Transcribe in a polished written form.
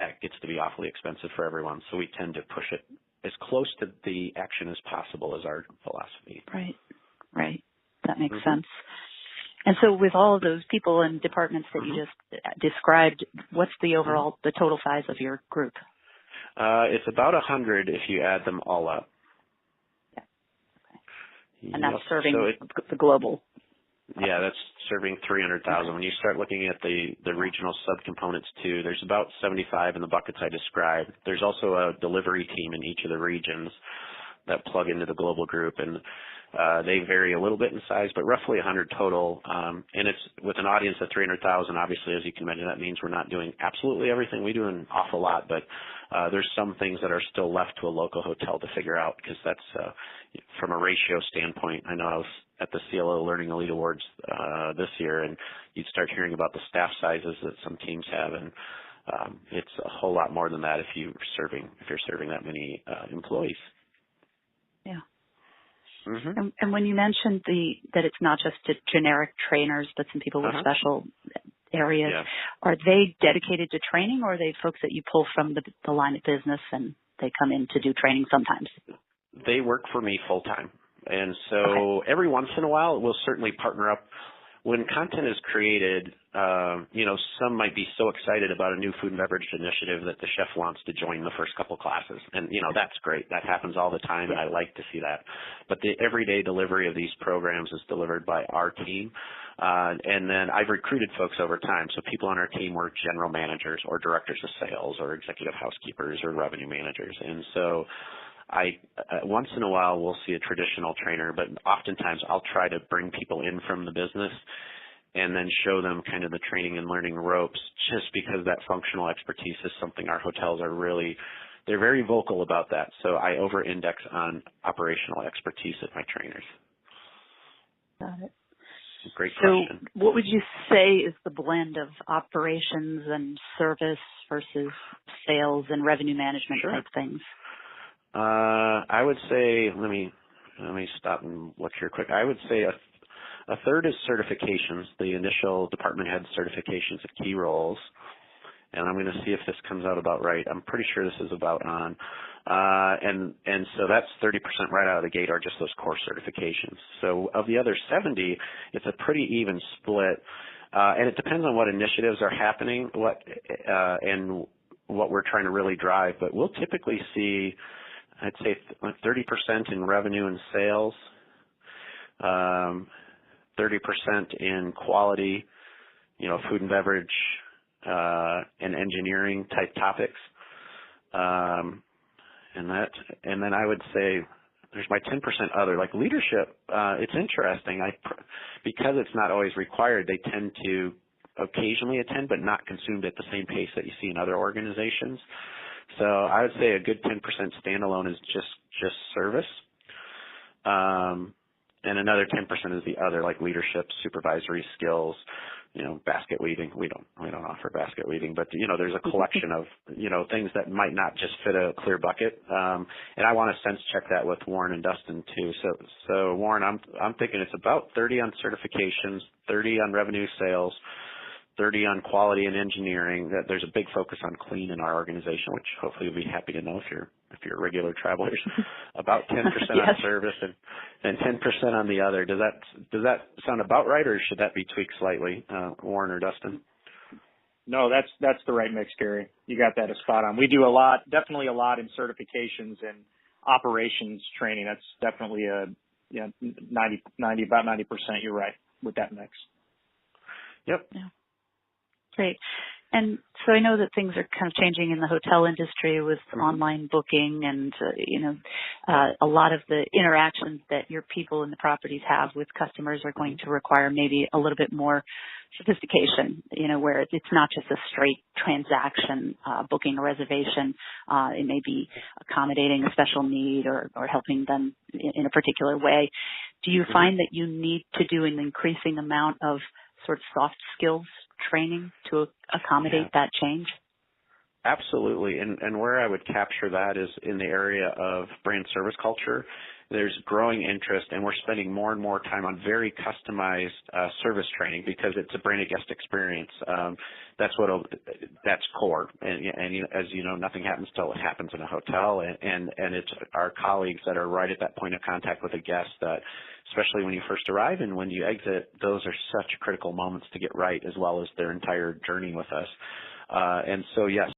that gets to be awfully expensive for everyone. So we tend to push it as close to the action as possible is our philosophy. Right, right. That makes sense. And so with all of those people and departments that you just described, what's the overall, the total size of your group? It's about 100 if you add them all up. Yeah. Okay. And that's serving the global. Yeah, that's serving 300,000. When you start looking at the regional subcomponents too, there's about 75 in the buckets I described. There's also a delivery team in each of the regions that plug into the global group, and they vary a little bit in size, but roughly 100 total. And it's with an audience of 300,000. Obviously, as you can imagine, that means we're not doing absolutely everything. We do an awful lot, but there's some things that are still left to a local hotel to figure out, because that's from a ratio standpoint. I know I was at the CLO Learning Elite Awards this year, and you'd start hearing about the staff sizes that some teams have, and it's a whole lot more than that if you're serving that many employees. Yeah. And when you mentioned that it's not just to generic trainers, but some people with special areas, are they dedicated to training, or are they folks that you pull from the line of business and they come in to do training sometimes? They work for me full time. And so every once in a while, we'll certainly partner up. When content is created, some might be so excited about a new food and beverage initiative that the chef wants to join the first couple classes. And, that's great. That happens all the time, and I like to see that. But the everyday delivery of these programs is delivered by our team. And then I've recruited folks over time. So people on our team were general managers or directors of sales or executive housekeepers or revenue managers. And so once in a while we'll see a traditional trainer, but oftentimes I'll try to bring people in from the business and then show them kind of the training and learning ropes, just because that functional expertise is something our hotels are they're very vocal about that. So I over-index on operational expertise of my trainers. Got it. Great question. So what would you say is the blend of operations and service versus sales and revenue management type things? I would say, let me stop and look here quick. I would say a third is certifications, the initial department head certifications of key roles. And I'm going to see if this comes out about right. I'm pretty sure this is about on. And so that's 30% right out of the gate, are just those core certifications. So of the other 70, it's a pretty even split. And it depends on what initiatives are happening, and what we're trying to really drive. But we'll typically see, I'd say 30% in revenue and sales, 30% in quality, food and beverage, and engineering type topics. And then I would say there's my 10% other, like leadership. It's interesting. Because it's not always required, they tend to occasionally attend, but not consumed at the same pace that you see in other organizations. So I would say a good 10% standalone is just service. And another 10% is the other, like leadership, supervisory skills, basket weaving. We don't offer basket weaving, but there's a collection of things that might not just fit a clear bucket. And I want to sense check that with Warren and Dustin too. So Warren, I'm thinking it's about 30 on certifications, 30 on revenue sales, 30 on quality and engineering. That there's a big focus on clean in our organization, which hopefully you'll be happy to know if you're regular travelers. About 10% on service and 10% on the other. Does that sound about right, or should that be tweaked slightly, Warren or Dustin? No, that's the right mix, Gary. You got that spot on. We do definitely a lot in certifications and operations training. That's definitely about 90%. You're right with that mix. Yep. Yeah. Great. And so I know that things are kind of changing in the hotel industry with online booking and, a lot of the interactions that your people in the properties have with customers are going to require maybe a little bit more sophistication, where it's not just a straight transaction, booking a reservation. It may be accommodating a special need or helping them in a particular way. Do you find that you need to do an increasing amount of sort of soft skills training to accommodate that change? Absolutely. And where I would capture that is in the area of brand service culture. there's growing interest, and we're spending more and more time on very customized service training because it's a branded guest experience. That's core, and as you know, nothing happens till it happens in a hotel, and it's our colleagues that are right at that point of contact with a guest that, especially when you first arrive and when you exit, those are such critical moments to get right, as well as their entire journey with us. And so, yes,